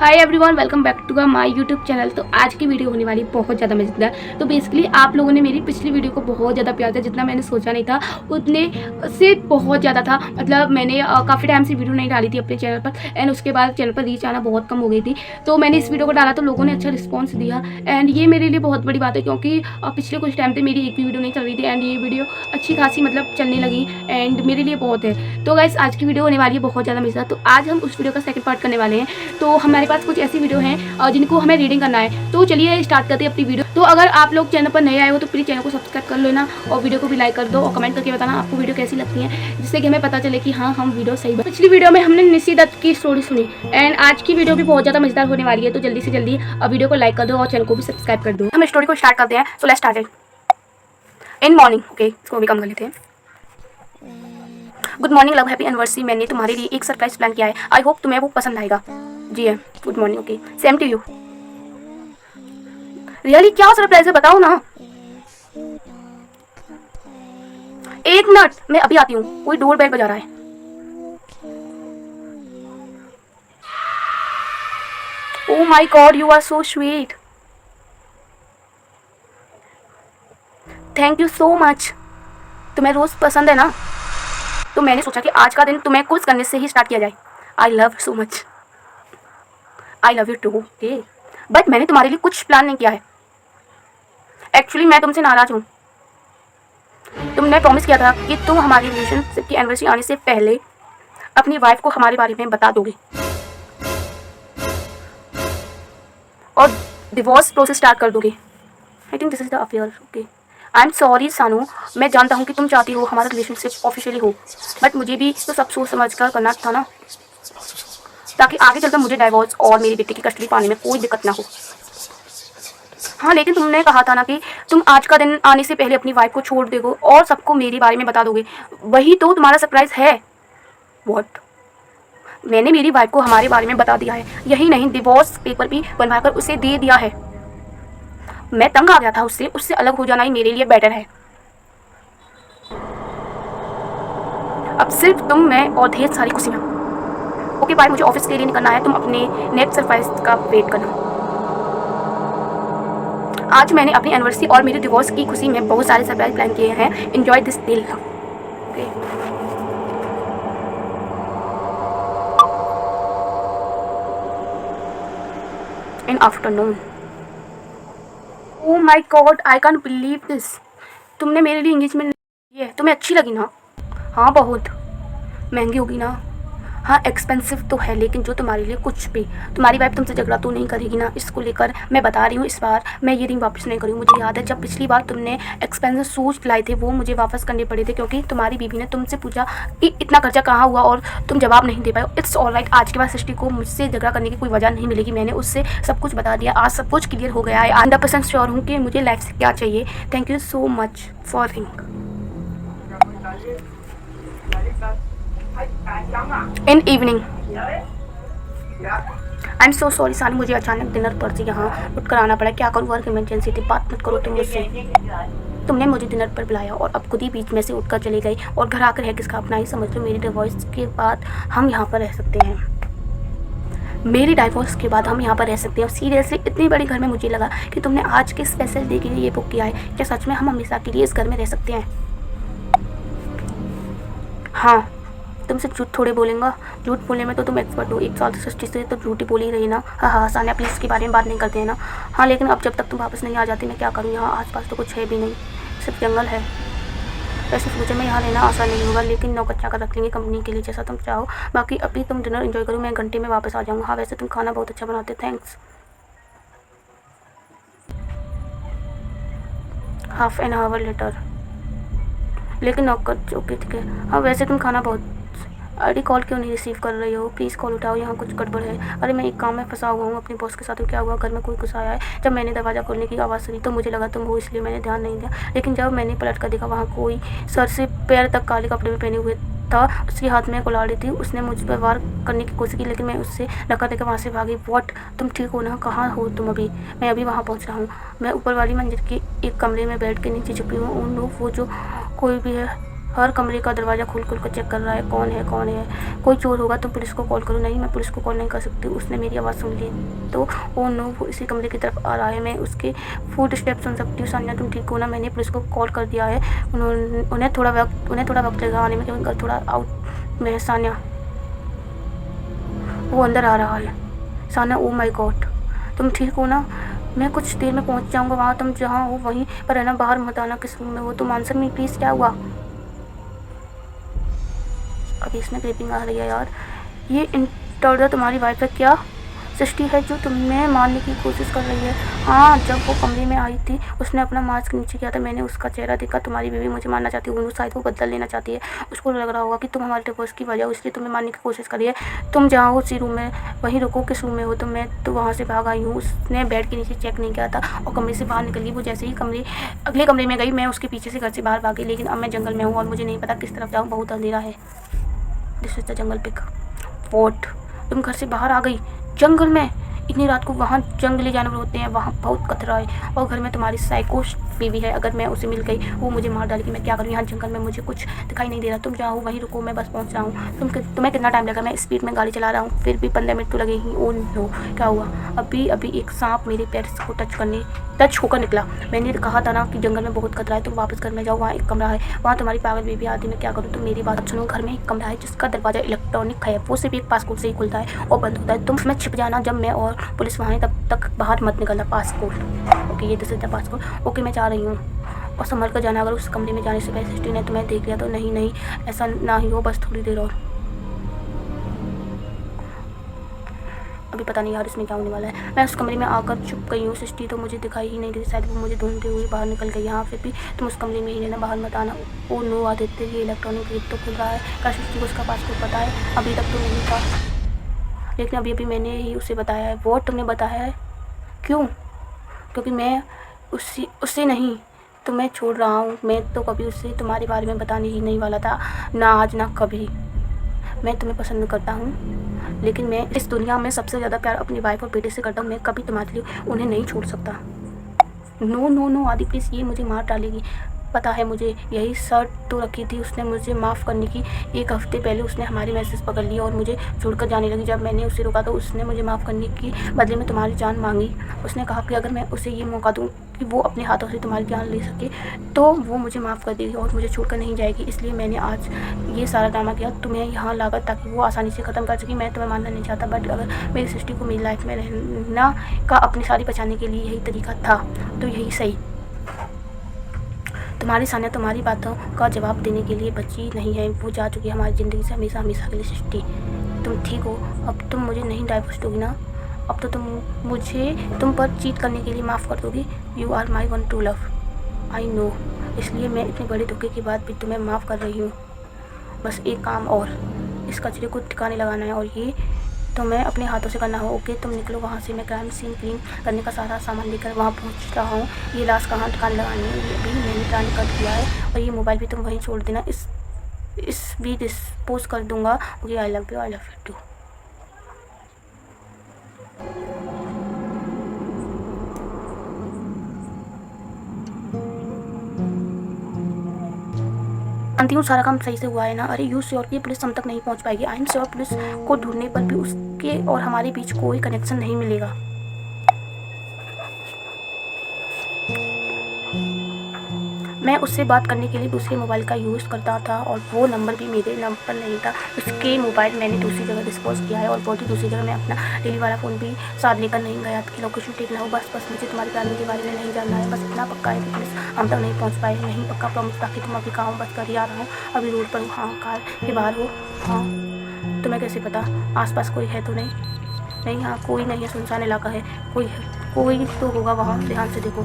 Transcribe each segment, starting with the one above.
Hi everyone, welcome back to my YouTube channel. तो आज की वीडियो होने वाली बहुत ज़्यादा मज़ेदार। तो बेसिकली आप लोगों ने मेरी पिछली वीडियो को बहुत ज़्यादा प्यार दिया, जितना मैंने सोचा नहीं था उतने से बहुत ज़्यादा था। मतलब मैंने काफ़ी टाइम से वीडियो नहीं डाली थी अपने चैनल पर, एंड उसके बाद चैनल पर रीच आना बहुत कम हो गई थी। तो मैंने इस वीडियो को डाला तो लोगों ने अच्छा रिस्पॉन्स दिया, एंड ये मेरे लिए बहुत बड़ी बात है, क्योंकि पिछले कुछ टाइम से मेरी एक भी वीडियो नहीं चल रही थी, एंड ये वीडियो अच्छी खासी मतलब चलने लगी, एंड मेरे लिए बहुत है। तो गाइस, आज की वीडियो होने वाली है बहुत ज़्यादा मज़ेदार। तो आज हम उस वीडियो का सेकंड पार्ट करने वाले हैं। तो हमारे पास कुछ ऐसी वीडियो हैं जिनको हमें रीडिंग करना है। तो चलिए स्टार्ट करते हैं अपनी वीडियो। तो अगर आप लोग चैनल पर नए आए हो तो प्लीज़ चैनल को सब्सक्राइब कर लेना, और वीडियो को भी लाइक कर दो, और कमेंट करके बताना आपको वीडियो कैसी लगती है, जिससे कि हमें पता चले कि हाँ, हम वीडियो सही बना। पिछली वीडियो में हमने निशी दत्त की स्टोरी सुनी, एंड आज की वीडियो भी बहुत ज़्यादा मजेदार होने वाली है। तो जल्दी से जल्दी वीडियो को लाइक कर दो और चैनल को भी सब्सक्राइब कर दो। हम स्टोरी को स्टार्ट करते हैं। So let's start in morning. Okay, इसको भी कम कर लेते हैं। Good morning love, happy anniversary. मैंने तुम्हारे लिए एक सरप्राइज प्लान किया है। आई होप तुम्हें वो पसंद आएगा। जी है, good morning. Okay, same to you. Really, क्या सरप्राइज है बताओ ना। एक मिनट, मैं अभी आती हूँ। कोई डोर बेल बजा रहा है। Oh my God, you are so sweet. Thank you so much. तुम्हें रोज पसंद है ना, तो मैंने सोचा कि आज का दिन तुम्हें कुछ करने से ही स्टार्ट किया जाए। I love so much. I love you too. Okay, but मैंने तुम्हारे लिए कुछ प्लान नहीं किया है। एक्चुअली मैं तुमसे नाराज हूँ। तुमने प्रॉमिस किया था कि तुम हमारी रिलेशनशिप की एनिवर्सरी आने से पहले अपनी वाइफ को हमारे बारे में बता दोगे और डिवोर्स प्रोसेस स्टार्ट कर दोगे। I think this is the affair. Okay, I am sorry सानू। मैं जानता हूँ कि तुम चाहती हो हमारा रिलेशनशिप ऑफिशियली हो, बट मुझे भी तो सब सोच समझ कर करना था ना, ताकि आगे चलकर मुझे डाइवोर्स और मेरी बेटी की कस्टडी पाने में कोई दिक्कत ना हो। हाँ, लेकिन तुमने कहा था ना कि तुम आज का दिन आने से पहले अपनी वाइफ को छोड़ दोगे और सबको मेरे बारे में बता दोगे। वही तो तुम्हारा सरप्राइज है। व्हाट? मैंने मेरी वाइफ को हमारे बारे में बता दिया है। यही नहीं, डिवोर्स पेपर भी बनवाकर उसे दे दिया है। मैं तंग आ गया था उससे। उससे अलग हो जाना ही मेरे लिए बेटर है। अब सिर्फ तुम, मैं और ढेर सारी खुशियाँ। ओके बाय, मुझे ऑफिस के लिए निकलना है। तुम अपने नेक्स्ट सरप्राइज का वेट करना। आज मैंने अपनी एनिवर्सरी और मेरे डिवोर्स की खुशी में बहुत सारे सरप्राइज प्लान किए हैं। Enjoy this day. Okay, in afternoon. Oh my God, I can believe this. तुमने मेरे लिए एंगेजमेंट की है। तुम्हें अच्छी लगी ना? हाँ, बहुत महंगी होगी ना। हाँ, एक्सपेंसिव तो है, लेकिन जो तुम्हारे लिए कुछ भी। तुम्हारी वाइफ तुमसे झगड़ा तो नहीं करेगी ना? इसको लेकर मैं बता रही हूँ, इस बार मैं ये रिंग वापस नहीं करूँगी। मुझे याद है जब पिछली बार तुमने एक्सपेंसिव शूज लाए थे, वो मुझे वापस करने पड़े थे, क्योंकि तुम्हारी बीवी ने तुमसे पूछा कि इतना खर्चा कहाँ हुआ, और तुम जवाब नहीं दे पाए। It's all right. आज के बाद सृष्टि को मुझसे झगड़ा करने की कोई वजह नहीं मिलेगी। मैंने उससे सब कुछ बता दिया। आज सब कुछ क्लियर हो गया है। 100% श्योर हूँ कि मुझे लाइफ से क्या चाहिए। Thank you so much for ring. In evening. I am so sorry सानी, मुझे अचानक डिनर पर से यहाँ उठ कर आना पड़ा। क्या करूँ, वर्क इमरजेंसी थी। बात मत करो तुम मुझसे। तुमने मुझे डिनर पर बुलाया और अब खुद ही बीच में से उठकर चली गई, और घर आकर है किसका अपना ही समझ लो। मेरी डिवोर्स के बाद हम यहाँ पर रह सकते हैं। मेरी डाइवोर्स के बाद हम यहाँ पर रह सकते हैं। और सीरियसली, इतनी बड़ी घर में मुझे लगा कि तुमने आज के स्पेशल डे के लिए ये बुक किया है। क्या सच में हम हमेशा के लिए इस घर में रह सकते हैं? हाँ, तुमसे झूठ थोड़े बोलेंगा। झूठ बोलने में तो तुम एक्सपर्ट हो। 1 साल से सृष्टि से तो झूठ ही बोली रही ना। हाँ, सानिया प्लीज़ इसके बारे में बात नहीं करते हैं ना। हाँ, लेकिन अब जब तक तुम वापस नहीं आ जाती मैं क्या करूँ? यहाँ आसपास तो कुछ है भी नहीं, सिर्फ जंगल है। वैसे फ्यूचर में यहाँ रहना आसान नहीं होगा, लेकिन नौकच्चा कर रख लेंगे कंपनी के लिए, जैसा तुम चाहो। बाकी अभी तुम डिनर एंजॉय करो, मैं 1 घंटे में वापस आ जाऊँगा। हाँ, वैसे तुम खाना बहुत अच्छा बनाते, thanks. Half an hour later. लेकिन नौकर, ओके ठीक है। हाँ, वैसे तुम खाना बहुत। अरे कॉल क्यों नहीं रिसीव कर रही हो? प्लीज़ कॉल उठाओ, यहाँ कुछ गड़बड़ है। अरे मैं एक काम में फंसा हुआ हूँ अपने बॉस के साथ। क्या हुआ? घर में कोई घुस आया है। जब मैंने दरवाज़ा खोलने की आवाज़ सुनी तो मुझे लगा तुम हो, इसलिए मैंने ध्यान नहीं दिया। लेकिन जब मैंने पलट कर देखा, वहाँ कोई सर से पैर तक काले कपड़े में पहने हुए था। उसके हाथ में कुल्हाड़ी थी। उसने मुझ पर वार करने की कोशिश की, लेकिन मैं उससे धक्का देकर वहाँ से भागी। व्हाट? तुम ठीक हो ना? कहाँ हो तुम अभी? मैं अभी वहाँ पहुँच रहा हूँ। मैं ऊपर वाली मंजिल के एक कमरे में बैठ के नीचे छुपी हूँ। उन लोग, वो जो कोई भी है, हर कमरे का दरवाज़ा खोल खोल कर चेक कर रहा है, कौन है कौन है, कोई चोर होगा तो पुलिस को कॉल करो। नहीं, मैं पुलिस को कॉल नहीं कर सकती। उसने मेरी आवाज़ सुन ली तो ओ नो, वो इसी कमरे की तरफ आ रहा है, मैं उसके फुट स्टेप सुन सकती हूँ। सान्या तुम ठीक हो ना? मैंने पुलिस को कॉल कर दिया है, उन्हें थोड़ा वक्त लगा आने में, क्योंकि घर थोड़ा आउट में है। सान्या, वो अंदर आ रहा है। सान्या, ओ माय गॉड, तुम ठीक हो ना? मैं कुछ देर में पहुंच जाऊंगा वहाँ, तुम जहाँ हो वहीं पर रहना, बाहर मत आना। किस रूम में हो तुम? आंसर मी प्लीज़, क्या हुआ? अभी इसमें क्लिपिंग आ रही है यार। ये इंटर्डर तुम्हारी वाइफ है क्या? सृष्टि है जो तुम्हें मारने की कोशिश कर रही है। हाँ, जब वो कमरे में आई थी उसने अपना मास्क नीचे किया था, मैंने उसका चेहरा देखा। तुम्हारी बीवी मुझे मारना चाहती है, वो शायद वो बदला लेना चाहती है। उसको लग रहा होगा कि तुम हमारे डिवोर्स की वजह हो, इसलिए तुम्हें मारने की कोशिश करी है। तुम जहाँ हो उसी रूम में वहीं रुको। किस रूम में हो तुम? मैं तो वहाँ से भाग आई हूँ। उसने बेड के नीचे चेक नहीं किया था और कमरे से बाहर निकल गई। वो जैसे ही अगले कमरे में गई, मैं उसके पीछे से घर से बाहर भागी, लेकिन अब मैं जंगल में हूँ और मुझे नहीं पता किस तरफ जाऊँ। बहुत अंधेरा है। This is the jungle pick. What? तुम घर से बाहर आ गई जंगल में? इतनी रात को वहाँ जंगली जानवर होते हैं, वहाँ बहुत खतरा है। और घर में तुम्हारी साइको बीवी है, अगर मैं उसे मिल गई वो मुझे मार डालेगी। मैं क्या करूँ? यहाँ जंगल में मुझे कुछ दिखाई नहीं दे रहा। तुम जहाँ हो वहीं रुको, मैं बस पहुँच रहा हूँ। तुम्हें कितना टाइम लगा? मैं स्पीड में गाड़ी चला रहा हूँ, फिर भी 15 मिनट तो लगे ही। ओ नो, क्या हुआ? अभी एक सांप मेरे पैर को टच होकर निकला। मैंने कहा था ना कि जंगल में बहुत खतरा है। तुम वापस घर में जाओ, वहाँ एक कमरा है, वहाँ तुम्हारी पागल बीवी आती। मैं क्या करूँ? तुम मेरी बात सुनो। घर में एक कमरा है जिसका दरवाजा इलेक्ट्रॉनिक है, वो सिर्फ एक पासकोड से ही खुलता है और बंद होता है। तुम उसमें छिप जाना, जब मैं और पुलिस वहाँ है तब तक बाहर मत निकलना। पासकोड, ओके, ये this is the passcode. Okay, मैं जा रही हूँ। और संभल कर जाना, अगर उस कमरे में जाने से पहले सृष्टि ने तुम्हें देख लिया तो। नहीं, ऐसा ना ही हो, बस थोड़ी देर और। अभी पता नहीं यार इसमें क्या होने वाला है। मैं उस कमरे में आकर चुप गई हूँ। सृष्टि तो मुझे दिखाई ही नहीं दी, शायद वो मुझे ढूंढते हुए बाहर निकल गई। यहाँ फिर भी तुम उस कमरे में ही रहना, बाहर मत आना। ओ नो आदित्य, ये इलेक्ट्रॉनिक गेट तो खुल रहा है। क्या सृष्टि को उसका पासपोर्ट पता है? अभी तक तो नहीं था, लेकिन अभी मैंने ही उसे बताया है। वो तुमने बताया है? क्यों? क्योंकि मैं उससे नहीं तुम्हें छोड़ रहा हूँ। मैं तो कभी उससे तुम्हारे बारे में बताने ही नहीं वाला था, ना आज ना कभी। मैं तुम्हें पसंद करता हूँ, लेकिन मैं इस दुनिया में सबसे ज़्यादा प्यार अपनी वाइफ और बेटे से करता हूँ। मैं कभी तुम्हारे लिए उन्हें नहीं छोड़ सकता। नो नो नो आदि प्लीज़, ये मुझे मार डालेगी। पता है मुझे, यही शर्त तो रखी थी उसने मुझे माफ़ करने की। एक हफ्ते पहले उसने हमारी मैसेज पकड़ लिया और मुझे छोड़कर जाने लगी। जब मैंने उसे रोका तो उसने मुझे माफ़ करने की बदले में तुम्हारी जान मांगी। उसने कहा कि अगर मैं उसे ये मौका दूँ कि वो अपने हाथों से तुम्हारी जान ले सके तो वो मुझे माफ़ कर देगी और मुझे छोड़कर नहीं जाएगी। इसलिए मैंने आज ये सारा ड्रामा किया तुम्हें यहाँ लाकर, ताकि वो आसानी से ख़त्म कर सके। मैं तुम्हें मानना नहीं चाहता, बट अगर मेरी सृष्टि को मेरी लाइफ में रहना का अपनी सारी बचाने के लिए यही तरीका था तो यही सही। तुम्हारी सान्या तुम्हारी बातों का जवाब देने के लिए बची नहीं है। वो जा चुकी है हमारी ज़िंदगी से हमेशा हमेशा के लिए। सृष्टि, तुम ठीक हो? अब तुम मुझे नहीं डाइवोर्स दोगी ना? अब तो तुम मुझे तुम पर चीट करने के लिए माफ़ कर दोगी। You are my one true love, I know. इसलिए मैं इतने बड़े धोखे के बाद भी तुम्हें माफ़ कर रही हूँ। बस एक काम और, इस कचरे को ठिकाने लगाना है और ये तो मैं अपने हाथों से करना हो। ओके, तुम निकलो वहाँ से। मैं क्राइम सीन क्लीन करने का सारा सामान लेकर वहाँ पहुँच रहा हूँ। ये लाश कहाँ ठिकाने लगानी है ये भी मैंने प्लान कर दिया है। और ये मोबाइल भी तुम वहीं छोड़ देना, इस भी डिस्पोज कर दूँगा। Okay, I love you too. जानती हूँ सारा काम सही से हुआ है ना? अरे यू श्योर कि पुलिस हम तक नहीं पहुँच पाएगी? आई एम श्योर पुलिस को ढूंढने पर भी उसके और हमारे बीच कोई कनेक्शन नहीं मिलेगा। मैं उससे बात करने के लिए दूसरे मोबाइल का यूज़ करता था और वो नंबर भी मेरे नंबर नहीं था। उसके मोबाइल मैंने दूसरी जगह डिस्पोज किया है और बहुत ही दूसरी जगह मैं अपना डेली वाला फ़ोन भी साथ लेकर नहीं गया कि लोकेशन ठीक ना हो। बस मुझे तुम्हारे प्लानिंग के बारे में नहीं जानना है। बस इतना पक्का है कि पुलिस हम तक नहीं पहुँच पाए। नहीं पक्का प्रॉमिस था कि तुम अभी कहाँ हो? बस कर ही आ रहा हूँ, अभी रोड पर हूँ। हाँ, कार के बाहर हो। हाँ, तुम्हें कैसे पता? आसपास कोई है तो नहीं? नहीं, हाँ कोई नहीं है, सुनसान इलाका है। कोई तो होगा वहाँ, ध्यान से देखो।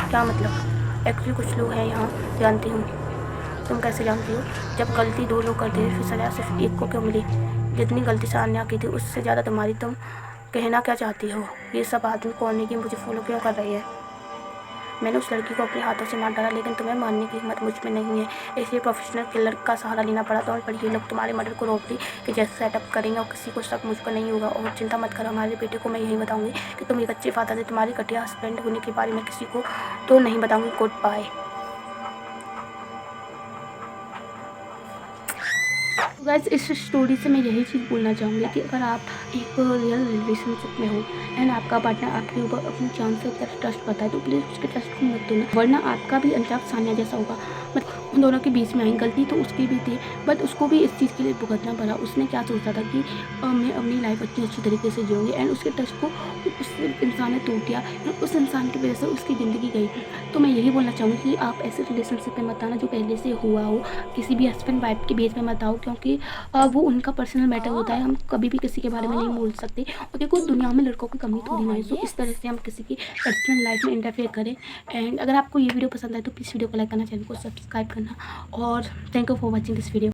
क्या मतलब? एक्चुअली कुछ लोग हैं यहाँ, जानती हूँ। तुम कैसे जानती हो? जब गलती 2 लोग करते हैं फिर सज़ा सिर्फ एक को क्यों मिली? जितनी गलती सान्या की थी उससे ज़्यादा तुम्हारी। तुम कहना क्या चाहती हो? ये सब आदमी कौन की मुझे फॉलो क्यों कर रही है? मैंने उस लड़की को अपने हाथों से मार डाला, लेकिन तुम्हें मारने की हिम्मत मुझ में नहीं है, इसलिए प्रोफेशनल किलर का सहारा लेना पड़ा। तो पर ये लोग तुम्हारे मर्डर को रॉबरी के जैसे सेटअप करेंगे और किसी को शक मुझ पर नहीं होगा। और चिंता मत करो, हमारे बेटे को मैं यही बताऊंगी कि तुम एक अच्छे फादर थे। तुम्हारी घटिया हस्बैंड होने के बारे में किसी को तो नहीं बताऊंगी। Good bye. तो गाइस इस स्टोरी से मैं यही चीज़ बोलना चाहूँगी कि अगर आप एक रियल रिलेशनशिप में हो एंड आपका पार्टनर आपके ऊपर अपनी जान से ज़्यादा ट्रस्ट करता है तो प्लीज़ उसके ट्रस्ट को मत तोड़ना, वरना आपका भी अंजाम सानिया जैसा होगा। मतलब उन दोनों के बीच में आई, गलती तो उसकी भी थी बट उसको भी इस चीज़ के लिए भुगतना पड़ा। उसने क्या सोचा था कि मैं अपनी लाइफ इतनी अच्छी तरीके से जीऊँगी एंड उसके ट्रस्ट को उस इंसान ने तोड़ दिया। उस इंसान की वजह से उसकी ज़िंदगी गई। तो मैं यही बोलना चाहूँगी कि आप ऐसे रिलेशनशिप में मत आना जो पहले से हुआ हो, किसी भी हस्बैंड वाइफ के बीच में मत आओ, क्योंकि वो उनका पर्सनल मैटर होता है। हम कभी भी किसी के बारे में नहीं बोल सकते और देखो दुनिया में लड़कों की कमी थोड़ी ना है, सो इस तरह से हम किसी की पर्सनल लाइफ में इंटरफेयर करें। एंड अगर आपको ये वीडियो पसंद आए तो प्लीज़ वीडियो को लाइक करना, चैनल को सब्सक्राइब करना और thank you for watching this video.